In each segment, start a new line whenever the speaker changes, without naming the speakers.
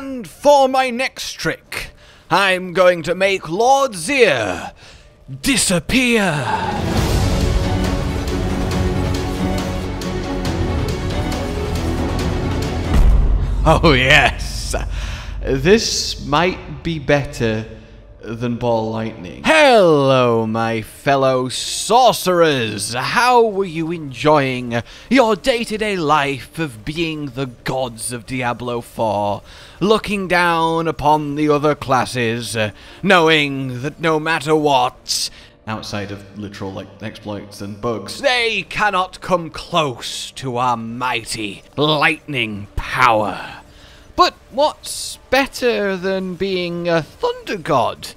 And for my next trick, I'm going to make Lord Zir disappear. Oh yes, this might be better than ball lightning. Hello, my fellow sorcerers. How were you enjoying your day-to-day life of being the gods of Diablo 4, looking down upon the other classes, knowing that no matter what, outside of literal exploits and bugs, they cannot come close to our mighty lightning power? But what's better than being a thunder god?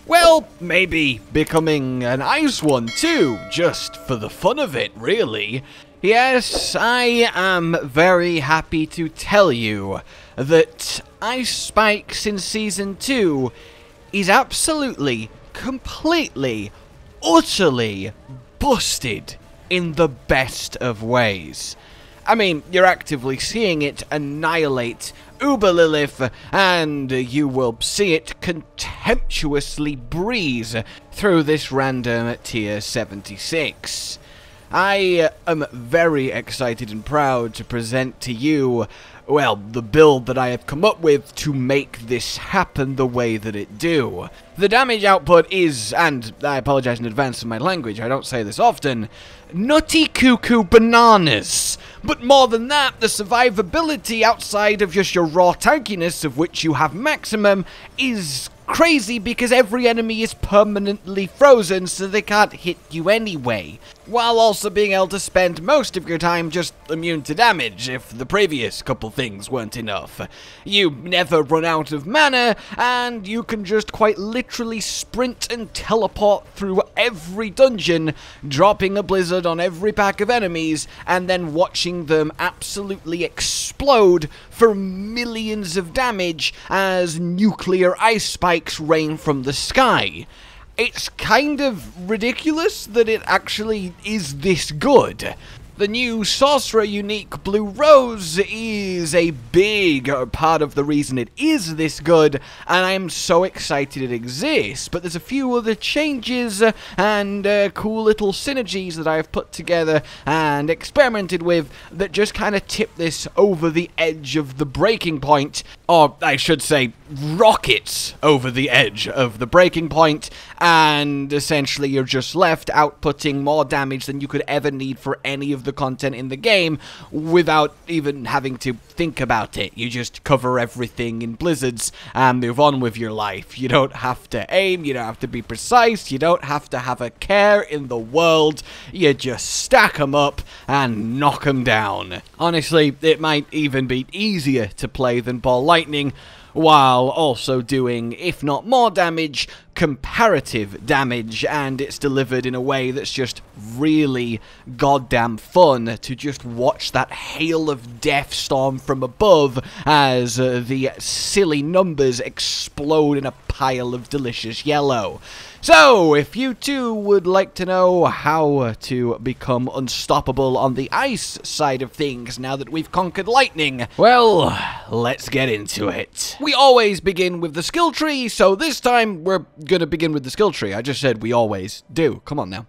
Well, maybe becoming an ice one too, just for the fun of it, really. Yes, I am very happy to tell you that Ice Spikes in Season 2 is absolutely, completely, utterly busted in the best of ways. I mean, you're actively seeing it annihilate Uber Lilith, and you will see it contemptuously breeze through this random tier 76. I am very excited and proud to present to you, well, the build that I have come up with to make this happen the way that it do. The damage output is, and I apologize in advance for my language, I don't say this often, nutty cuckoo bananas. But more than that, the survivability outside of just your raw tankiness, of which you have maximum, is crazy because every enemy is permanently frozen, so they can't hit you anyway, while also being able to spend most of your time just immune to damage if the previous couple things weren't enough. You never run out of mana, and you can just quite literally sprint and teleport through every dungeon, dropping a blizzard on every pack of enemies, and then watching them absolutely explode for millions of damage as nuclear ice spikes rain from the sky. It's kind of ridiculous that it actually is this good. The new Sorcerer unique Blue Rose is a big part of the reason it is this good, and I'm so excited it exists. But there's a few other changes and cool little synergies that I've put together and experimented with that just kind of tip this over the edge of the breaking point, or I should say rockets over the edge of the breaking point, and essentially you're just left outputting more damage than you could ever need for any of the content in the game without even having to think about it. You just cover everything in blizzards and move on with your life. You don't have to aim, you don't have to be precise, you don't have to have a care in the world. You just stack them up and knock them down. Honestly, it might even be easier to play than Ball Lightning, while also doing, if not more damage, comparative damage, and it's delivered in a way that's just really goddamn fun to just watch that hail of death storm from above as the silly numbers explode in a pile of delicious yellow. So, if you too would like to know how to become unstoppable on the ice side of things now that we've conquered lightning, well, let's get into it. We always begin with the skill tree, so this time we're gonna begin with the skill tree. I just said we always do. Come on now.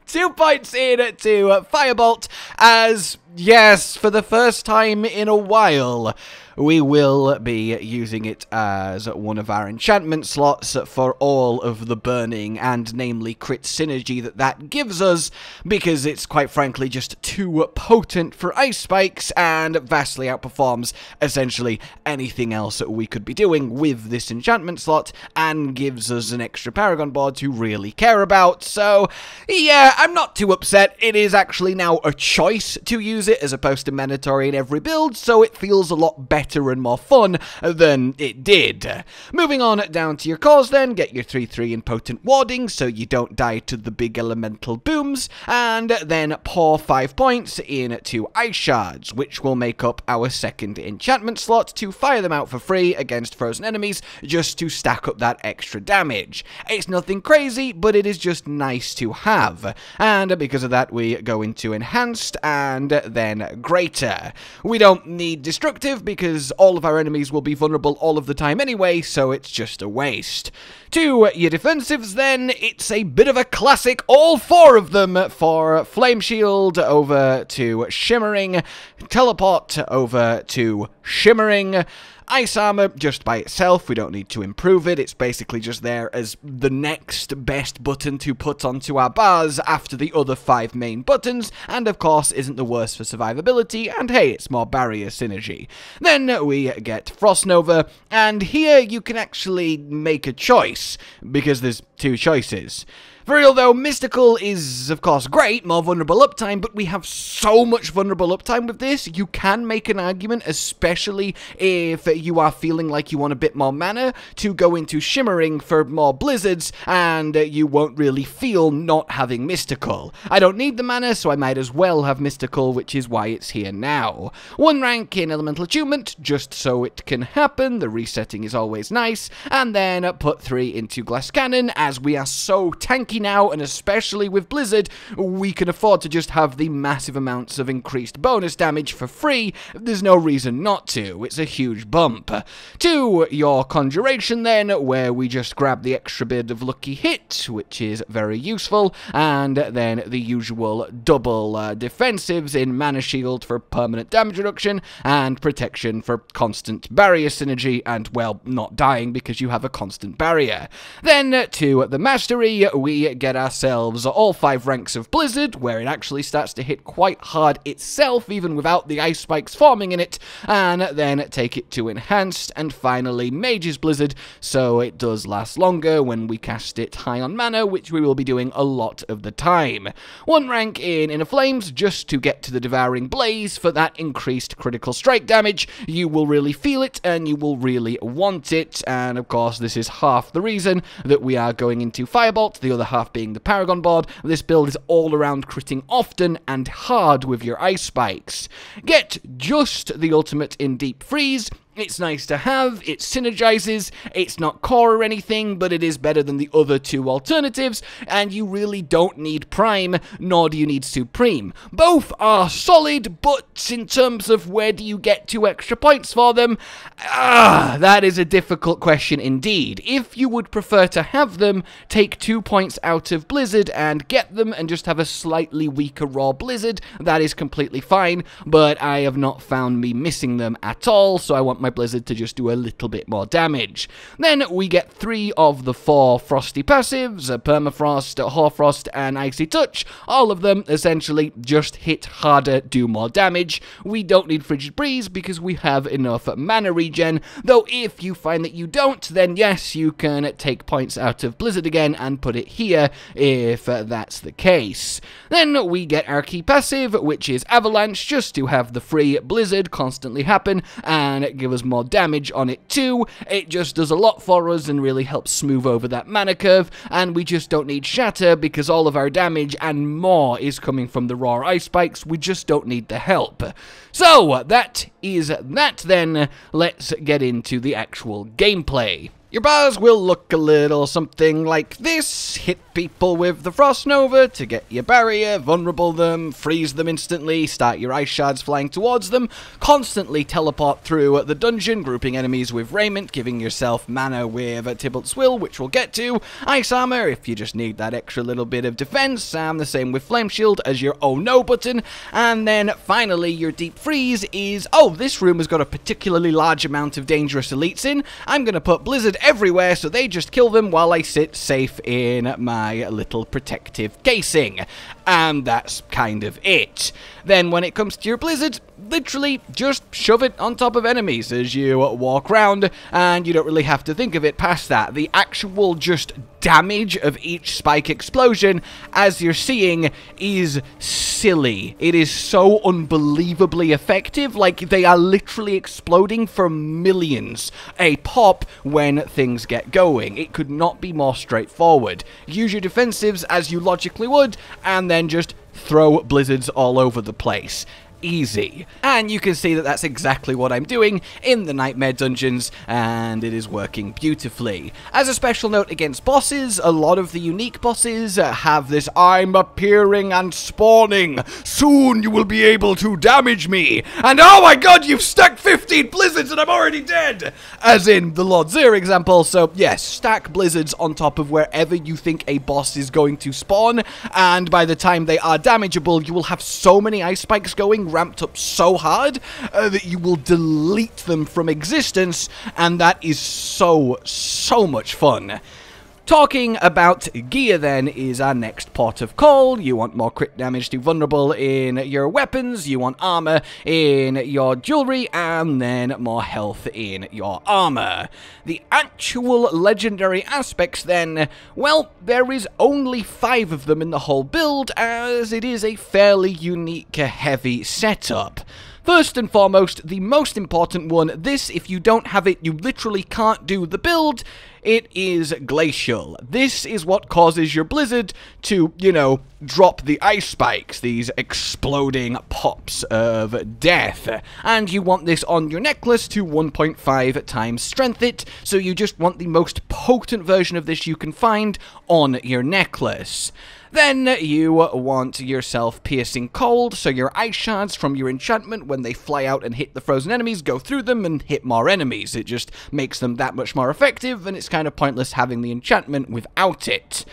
2 points in to Firebolt, as, yes, for the first time in a while, we will be using it as one of our enchantment slots for all of the burning and namely crit synergy that gives us, because it's quite frankly just too potent for ice spikes and vastly outperforms essentially anything else that we could be doing with this enchantment slot, and gives us an extra Paragon board to really care about. So yeah, I'm not too upset. It is actually now a choice to use it as opposed to mandatory in every build, so it feels a lot better and more fun than it did. Moving on down to your cores then, get your 3/3 in potent warding so you don't die to the big elemental booms, and then pour 5 points into ice shards, which will make up our second enchantment slot to fire them out for free against frozen enemies, just to stack up that extra damage. It's nothing crazy, but it is just nice to have, and because of that we go into enhanced and then greater. We don't need destructive because because all of our enemies will be vulnerable all of the time anyway, so it's just a waste. To your defensives then, it's a bit of a classic, all 4 of them for Flame Shield over to Shimmering, Teleport over to Shimmering, Ice Armor just by itself, we don't need to improve it, it's basically just there as the next best button to put onto our bars after the other 5 main buttons, and of course isn't the worst for survivability, and hey, it's more barrier synergy. Then we get Frost Nova, and here you can actually make a choice, because there's 2 choices. For real though, Mystical is, of course, great, more vulnerable uptime, but we have so much vulnerable uptime with this, you can make an argument, especially if you are feeling like you want a bit more mana, to go into Shimmering for more blizzards, and you won't really feel not having Mystical. I don't need the mana, so I might as well have Mystical, which is why it's here now. 1 rank in Elemental Attunement, just so it can happen, the resetting is always nice, and then put 3 into Glass Cannon, as we are so tanky now, and especially with Blizzard, we can afford to just have the massive amounts of increased bonus damage for free. There's no reason not to. It's a huge bump. To your Conjuration then, where we just grab the extra bit of lucky hit, which is very useful, and then the usual double defensives in Mana Shield for permanent damage reduction, and Protection for constant barrier synergy, and, well, not dying because you have a constant barrier. Then to the Mastery, we get ourselves all 5 ranks of Blizzard, where it actually starts to hit quite hard itself, even without the ice spikes forming in it, and then take it to Enhanced, and finally Mage's Blizzard, so it does last longer when we cast it high on mana, which we will be doing a lot of the time. 1 rank in Inner Flames, just to get to the Devouring Blaze for that increased critical strike damage. You will really feel it, and you will really want it, and of course this is half the reason that we are going into Firebolt, the other half being the Paragon board. This build is all around critting often and hard with your ice spikes. Get just the ultimate in Deep Freeze. It's nice to have, it synergizes, it's not core or anything, but it is better than the other 2 alternatives, and you really don't need Prime, nor do you need Supreme. Both are solid, but in terms of where do you get 2 extra points for them, that is a difficult question indeed. If you would prefer to have them, take 2 points out of Blizzard and get them, and just have a slightly weaker raw Blizzard, that is completely fine, but I have not found me missing them at all, so I want my Blizzard to just do a little bit more damage. Then we get 3 of the 4 Frosty passives, Permafrost, Hoarfrost, and Icy Touch. All of them essentially just hit harder, do more damage. We don't need Frigid Breeze because we have enough mana regen, though if you find that you don't, then yes, you can take points out of Blizzard again and put it here if that's the case. Then we get our key passive, which is Avalanche, just to have the free Blizzard constantly happen and give us more damage on it too. It just does a lot for us and really helps smooth over that mana curve, and we just don't need Shatter because all of our damage and more is coming from the raw ice spikes. We just don't need the help. So that is that then. Let's get into the actual gameplay. Your bars will look a little something like this. Hit people with the Frost Nova to get your barrier, vulnerable them, freeze them instantly, start your ice shards flying towards them, constantly teleport through the dungeon, grouping enemies with Raiment, giving yourself mana with Tybalt's Will, which we'll get to, Ice Armor if you just need that extra little bit of defense, and the same with Flame Shield as your oh no button, and then finally your Deep Freeze is, oh, this room has got a particularly large amount of dangerous elites in, I'm going to put Blizzard everywhere so they just kill them while I sit safe in my little protective casing. And that's kind of it. Then when it comes to your Blizzard, literally just shove it on top of enemies as you walk around, and you don't really have to think of it past that. The actual just damage of each spike explosion, as you're seeing, is silly. It is so unbelievably effective, like they are literally exploding for millions a pop when things get going. It could not be more straightforward. Use your defensives as you logically would, and then just throw blizzards all over the place. easy. And you can see that that's exactly what I'm doing in the Nightmare dungeons, and it is working beautifully. As a special note against bosses, a lot of the unique bosses have this "I'm appearing and spawning, soon you will be able to damage me, and oh my god, you've stuck 15 blizzards and I'm already dead," as in the Lord Zir example. So yes, stack blizzards on top of wherever you think a boss is going to spawn, and by the time they are damageable, you will have so many ice spikes going, ramped up so hard that you will delete them from existence, and that is so much fun. Talking about gear then is our next port of call. You want more crit damage to vulnerable in your weapons, you want armor in your jewelry, and then more health in your armor. The actual legendary aspects then, well, there is only 5 of them in the whole build, as it is a fairly unique heavy setup. First and foremost, the most important one, this, if you don't have it, you literally can't do the build. It is Glacial. This is what causes your blizzard to, you know, drop the ice spikes, these exploding pops of death. And you want this on your necklace to 1.5 times strength it, so you just want the most potent version of this you can find on your necklace. Then you want yourself Piercing Cold, so your ice shards from your enchantment, when they fly out and hit the frozen enemies, go through them and hit more enemies. It just makes them that much more effective, and it's kind of pointless having the enchantment without it.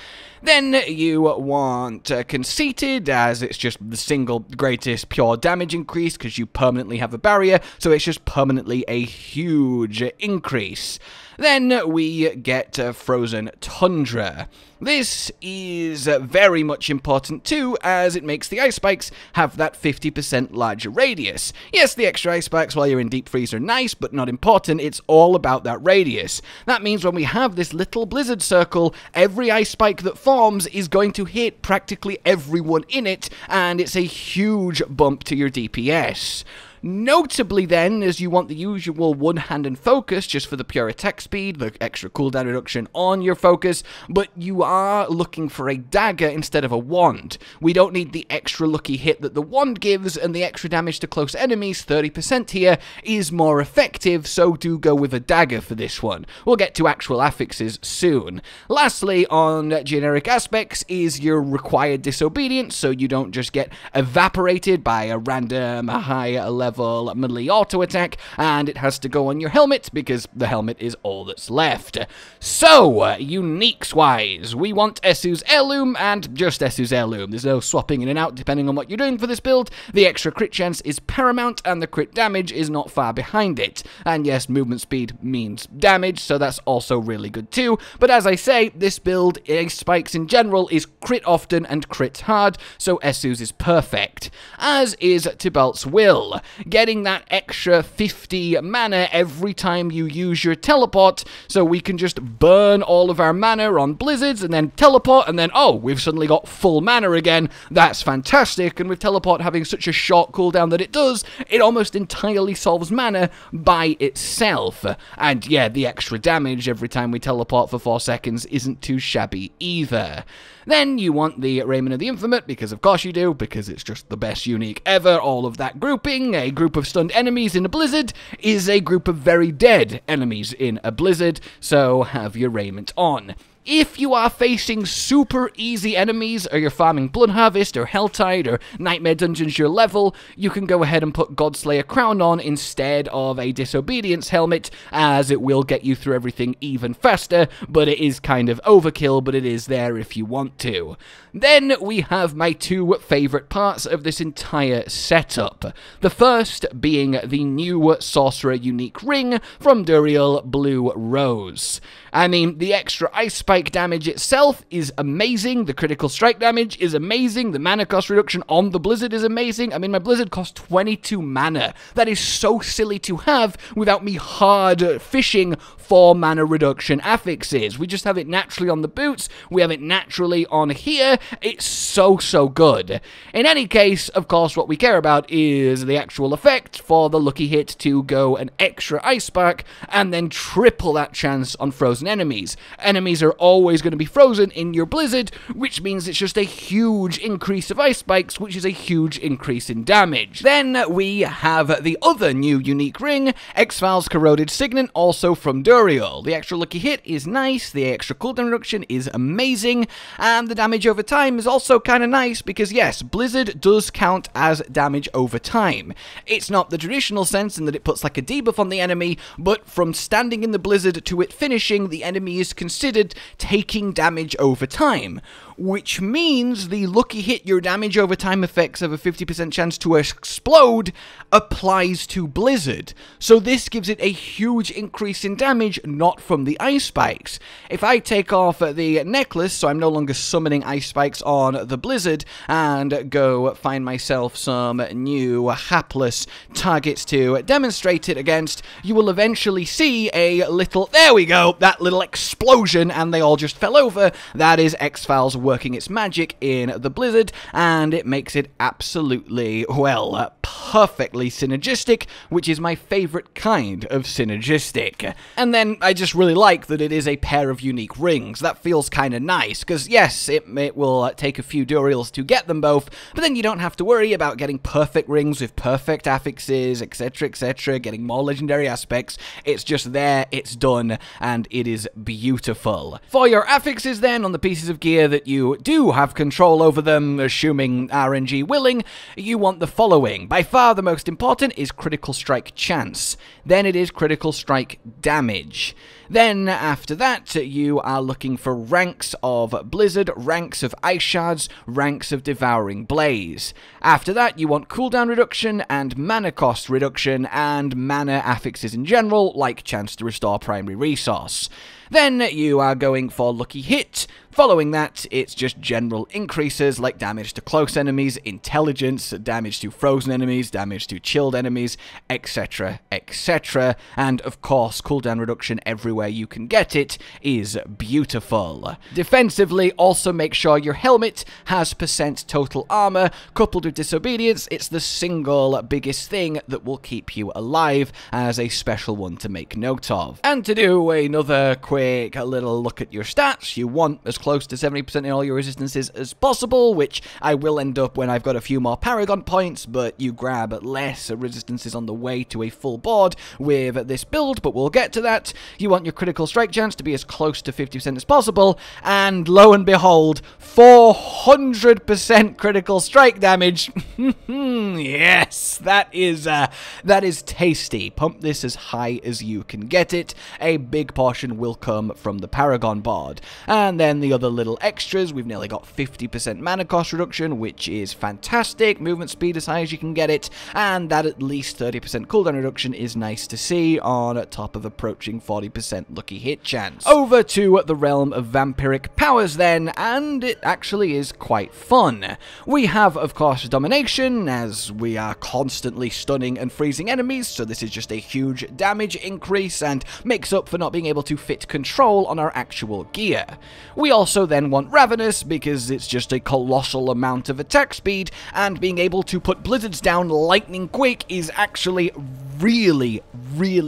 Then you want Conceited, as it's just the single greatest pure damage increase, because you permanently have a barrier, so it's just permanently a huge increase. Then we get Frozen Tundra. This is very much important too, as it makes the ice spikes have that 50% larger radius. Yes, the extra ice spikes while you're in deep freeze are nice, but not important. It's all about that radius. That means when we have this little blizzard circle, every ice spike that forms is going to hit practically everyone in it, and it's a huge bump to your DPS. Notably then, as you want the usual one-hand and focus just for the pure attack speed, the extra cooldown reduction on your focus, but you are looking for a dagger instead of a wand. We don't need the extra lucky hit that the wand gives, and the extra damage to close enemies, 30% here, is more effective, so do go with a dagger for this one. We'll get to actual affixes soon. Lastly, on generic aspects is your required disobedience, so you don't just get evaporated by a random high level melee auto attack, and it has to go on your helmet because the helmet is all that's left. So, uniques wise, we want Esu's Heirloom and just Esu's Heirloom. There's no swapping in and out depending on what you're doing for this build. The extra crit chance is paramount, and the crit damage is not far behind it. And yes, movement speed means damage, so that's also really good too. But as I say, this build, Ace Spikes in general, is crit often and crit hard, so Esu's is perfect. As is Tibalt's Will. Getting that extra 50 mana every time you use your teleport, so we can just burn all of our mana on blizzards and then teleport, and then, oh, we've suddenly got full mana again. That's fantastic, and with teleport having such a short cooldown that it does, it almost entirely solves mana by itself. And yeah, the extra damage every time we teleport for 4 seconds isn't too shabby either. Then you want the Raiment of the Infamous, because of course you do, because it's just the best unique ever, all of that grouping. A group of stunned enemies in a blizzard is a group of very dead enemies in a blizzard, so have your Raiment on. If you are facing super easy enemies, or you're farming Blood Harvest, or Helltide, or Nightmare Dungeons your level, you can go ahead and put Godslayer Crown on instead of a Disobedience Helmet, as it will get you through everything even faster, but it is kind of overkill, but it is there if you want to. Then we have my 2 favourite parts of this entire setup. The first being the new Sorcerer Unique Ring from Duriel Blue Rose. I mean, the extra ice spike damage itself is amazing, the critical strike damage is amazing, the mana cost reduction on the blizzard is amazing. I mean, my blizzard costs 22 mana. That is so silly to have without me hard fishing for mana reduction affixes. We just have it naturally on the boots, we have it naturally on here. It's so good. In any case, of course, what we care about is the actual effect for the lucky hit to go an extra ice spark and then triple that chance on frozen enemies. Enemies are always going to be frozen in your blizzard, which means it's just a huge increase of ice spikes, which is a huge increase in damage. Then we have the other new unique ring, X-Files Corroded Signet, also from Duriel. The extra lucky hit is nice, the extra cooldown reduction is amazing, and the damage over time is also kind of nice because yes, blizzard does count as damage over time. It's not the traditional sense in that it puts like a debuff on the enemy, but from standing in the blizzard to it finishing, the enemy is considered taking damage over time, which means the lucky hit your damage over time effects have a 50% chance to explode applies to blizzard. So this gives it a huge increase in damage, not from the ice spikes. If I take off the necklace, so I'm no longer summoning ice spikes on the blizzard, and go find myself some new hapless targets to demonstrate it against, you will eventually see a little, there we go, that little explosion, and they all just fell over. That is X-Files working its magic in the blizzard, and it makes it absolutely, well, perfectly synergistic, which is my favorite kind of synergistic. And then I just really like that it is a pair of unique rings. That feels kind of nice, because yes, it will take a few Duriels to get them both, but then you don't have to worry about getting perfect rings with perfect affixes, etc., getting more legendary aspects. It's just there, it's done, and it is beautiful. For your affixes then, on the pieces of gear that you do have control over them, assuming RNG willing, you want the following. By far the most important is critical strike chance. Then it is critical strike damage. Then after that, you are looking for ranks of Blizzard, ranks of Ice Shards, ranks of Devouring Blaze. After that, you want cooldown reduction and mana cost reduction and mana affixes in general, like chance to restore primary resource. Then you are going for lucky hit. Following that, it's just general increases like damage to close enemies, intelligence, damage to frozen enemies, damage to chilled enemies, etc., and of course, cooldown reduction everywhere you can get it is beautiful. Defensively, also make sure your helmet has % total armor, coupled with disobedience. It's the single biggest thing that will keep you alive, as a special one to make note of. And to do another quick little look at your stats, you want as close to 70% in all your resistances as possible, which I will end up when I've got a few more Paragon points, but you grab less resistances on the way to a full board with this build, but we'll get to that. You want your critical strike chance to be as close to 50% as possible, and lo and behold, 400% critical strike damage. Yes, that is tasty. Pump this as high as you can get it. A big portion will come from the Paragon board. And then the other little extras, we've nearly got 50% mana cost reduction, which is fantastic. Movement speed as high as you can get it, and that at least 30% cooldown reduction is nice to see on top of approaching 40% lucky hit chance. Over to the realm of vampiric powers then, and it actually is quite fun. We have, of course, domination, as we are constantly stunning and freezing enemies, so this is just a huge damage increase and makes up for not being able to fit control on our actual gear. We also then want Ravenous, because it's just a colossal amount of attack speed, and being able to put blizzards down lightning quick is actually really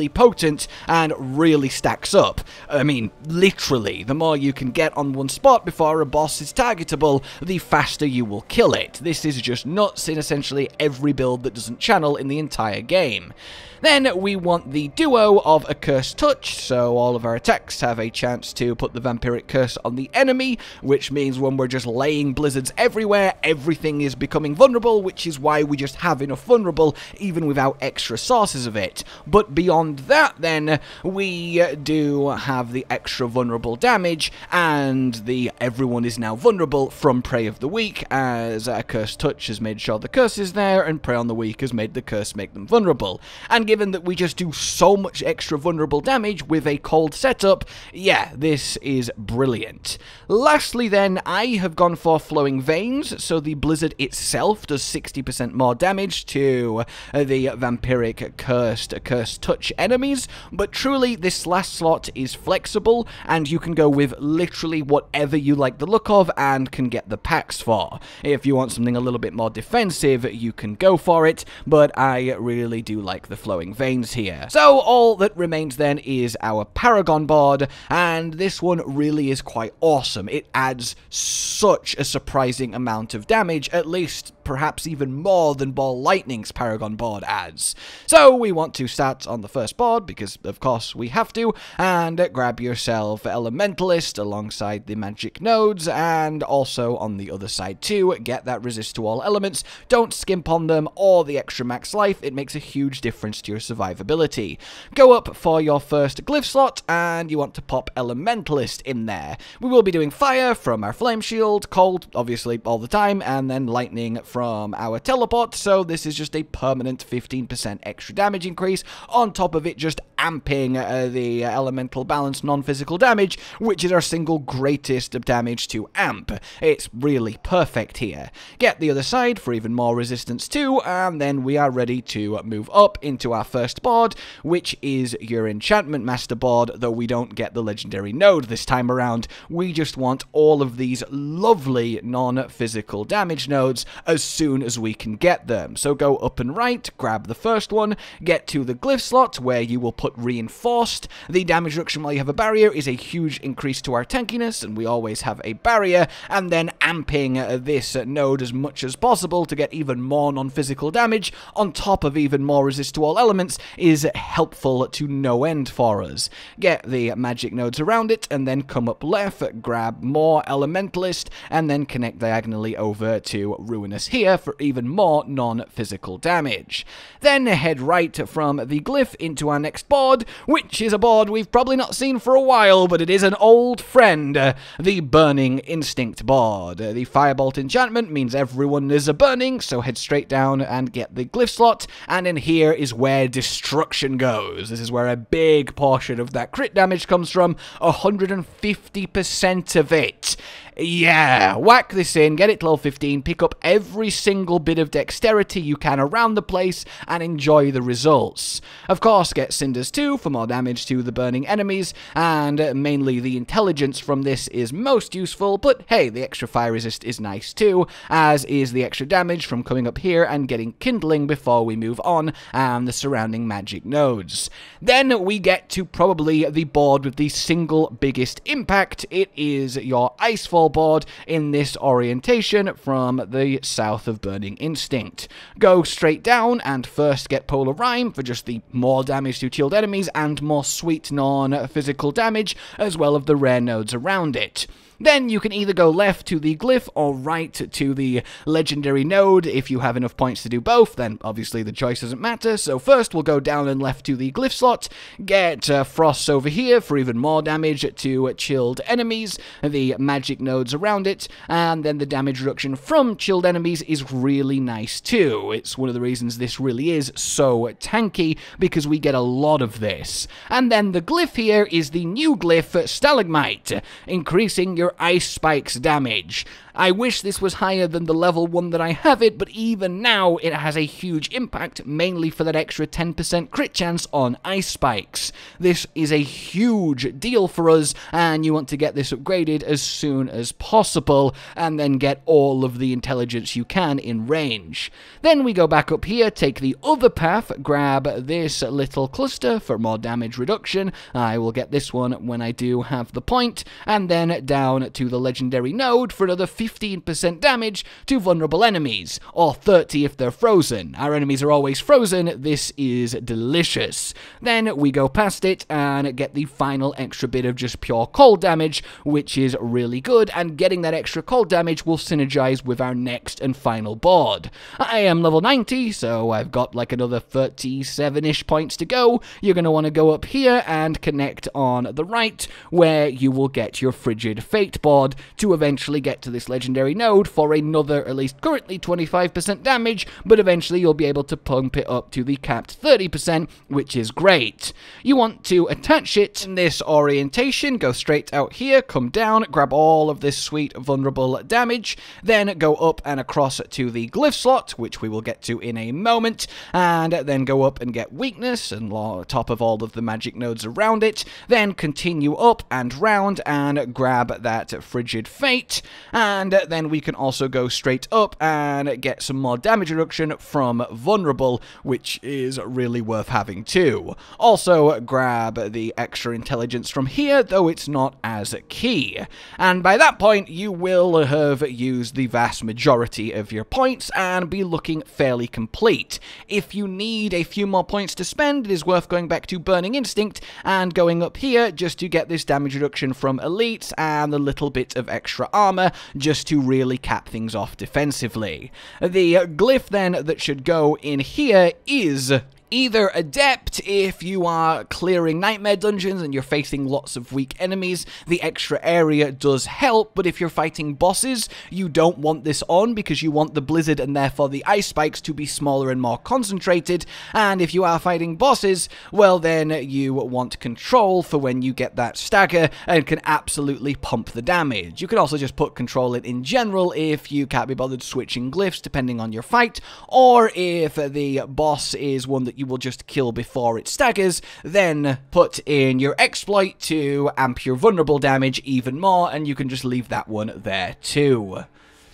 potent and really stacks up. I mean, literally, the more you can get on one spot before a boss is targetable, the faster you will kill it. This is just nuts in essentially every build that doesn't channel in the entire game. Then we want the duo of Accursed Touch, so all of our attacks have a chance to put the Vampiric Curse on the enemy, which means when we're just laying blizzards everywhere, everything is becoming vulnerable, which is why we just have enough vulnerable, even without extra sources of it. But beyond that, then, we do have the extra vulnerable damage, and the everyone is now vulnerable from Prey of the Weak, as Accursed Touch has made sure the curse is there, and Prey on the Weak has made the curse make them vulnerable. And given that we just do so much extra vulnerable damage with a cold setup, yeah, this is brilliant. Lastly then, I have gone for Flowing Veins, so the Blizzard itself does 60% more damage to the Vampiric Accursed Touch enemies, but truly this last slot is flexible, and you can go with literally whatever you like the look of and can get the packs for. If you want something a little bit more defensive, you can go for it, but I really do like the Flowing Veins here. So all that remains then is our Paragon board, and this one really is quite awesome. It adds such a surprising amount of damage, at least perhaps even more than Ball Lightning's Paragon board adds. So we want to start on the first board, because of course we have to, and grab yourself Elementalist alongside the magic nodes, and also on the other side too, get that resist to all elements. Don't skimp on them or the extra max life, it makes a huge difference to your survivability. Go up for your first glyph slot, and you want to pop Elementalist in there. We will be doing fire from our flame shield, cold obviously all the time, and then lightning from our teleport, so this is just a permanent 15% extra damage increase, on top of it just amping the elemental balance non-physical damage, which is our single greatest damage to amp. It's really perfect here. Get the other side for even more resistance too, and then we are ready to move up into our first board, which is your Enchantment Master board, though we don't get the legendary node this time around. We just want all of these lovely non-physical damage nodes as soon as we can get them. So go up and right, grab the first one, get to the glyph slot where you will put Reinforced. The damage reduction while you have a barrier is a huge increase to our tankiness, and we always have a barrier, and then amping this node as much as possible to get even more non-physical damage, on top of even more resist to all elements, is helpful to no end for us. Get the magic nodes around it, and then come up left, grab more Elementalist, and then connect diagonally over to Ruinous here for even more non-physical damage. Then head right from the glyph into our next board, which is a board we've probably not seen for a while, but it is an old friend, the Burning Instinct board. The Firebolt enchantment means everyone is a burning, so head straight down and get the glyph slot, and in here is where destruction goes. This is where a big portion of that crit damage comes from, 150% of it. Yeah, whack this in, get it to level 15, pick up every single bit of dexterity you can around the place, and enjoy the results. Of course, get Cinders too for more damage to the burning enemies, and mainly the intelligence from this is most useful, but hey, the extra fire resist is nice too, as is the extra damage from coming up here and getting kindling before we move on, and the surrounding magic nodes. Then we get to probably the board with the single biggest impact. It is your Icefall board in this orientation from the south of Burning Instinct. Go straight down and first get Polar Rime for just the more damage to chilled enemies and more sweet non-physical damage, as well as the rare nodes around it. Then you can either go left to the glyph or right to the legendary node. If you have enough points to do both, then obviously the choice doesn't matter. So first we'll go down and left to the glyph slot, get Frosts over here for even more damage to chilled enemies, the magic nodes around it, and then the damage reduction from chilled enemies is really nice too. It's one of the reasons this really is so tanky, because we get a lot of this. And then the glyph here is the new glyph, Stalagmite, increasing your ice spikes damage. I wish this was higher than the level 1 that I have it, but even now it has a huge impact, mainly for that extra 10% crit chance on ice spikes. This is a huge deal for us, and you want to get this upgraded as soon as possible, and then get all of the intelligence you can in range. Then we go back up here, take the other path, grab this little cluster for more damage reduction. I will get this one when I do have the point, and then down to the legendary node for another 15% damage to vulnerable enemies, or 30 if they're frozen. Our enemies are always frozen, this is delicious. Then we go past it and get the final extra bit of just pure cold damage, which is really good, and getting that extra cold damage will synergize with our next and final board. I am level 90, so I've got like another 37-ish points to go. You're going to want to go up here and connect on the right, where you will get your Frigid Fate board to eventually get to this
legendary node for another, at least currently, 25% damage, but eventually you'll be able to pump it up to the capped 30%, which is great. You want to attach it in this orientation, go straight out here, come down, grab all of this sweet vulnerable damage, then go up and across to the glyph slot, which we will get to in a moment, and then go up and get weakness and top of all of the magic nodes around it, then continue up and round and grab that frigid fate, and then we can also go straight up and get some more damage reduction from vulnerable, which is really worth having too. Also grab the extra intelligence from here, though it's not as key. And by that point you will have used the vast majority of your points and be looking fairly complete. If you need a few more points to spend, it is worth going back to Burning Instinct and going up here just to get this damage reduction from elites and a little bit of extra armor just to really cap things off defensively. The glyph then that should go in here is either Adept if you are clearing nightmare dungeons and you're facing lots of weak enemies. The extra area does help, but if you're fighting bosses, you don't want this on because you want the blizzard and therefore the ice spikes to be smaller and more concentrated. And if you are fighting bosses, well then you want control for when you get that stagger and can absolutely pump the damage. You can also just put control in general if you can't be bothered switching glyphs depending on your fight, or if the boss is one that you will just kill before it staggers, then put in your exploit to amp your vulnerable damage even more, and you can just leave that one there too.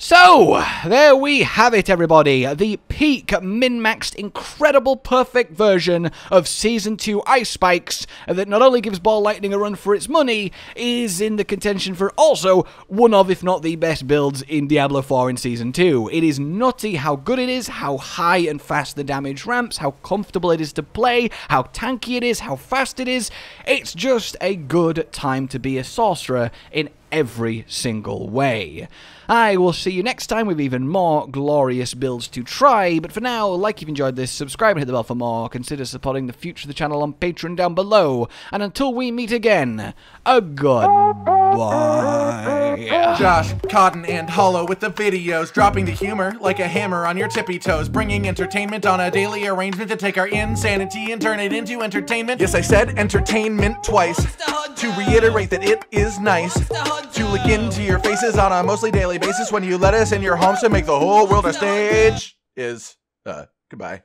So, there we have it everybody, the peak, min-maxed, incredible, perfect version of Season 2 Ice Spikes that not only gives Ball Lightning a run for its money, is in the contention for also one of, if not the best builds in Diablo 4 in Season 2. It is nutty how good it is, how high and fast the damage ramps, how comfortable it is to play, how tanky it is, how fast it is. It's just a good time to be a sorcerer in every single way. I will see you next time with even more glorious builds to try, but for now, like if you've enjoyed this, subscribe and hit the bell for more, consider supporting the future of the channel on Patreon down below, and until we meet again, a goodbye.
Josh, Cotton, and Hollow with the videos, dropping the humor like a hammer on your tippy toes, bringing entertainment on a daily arrangement to take our insanity and turn it into entertainment. Yes, I said entertainment twice, to reiterate that it is nice to look into your faces on a mostly daily basis when you let us in your homes to make the whole world a stage. Goodbye.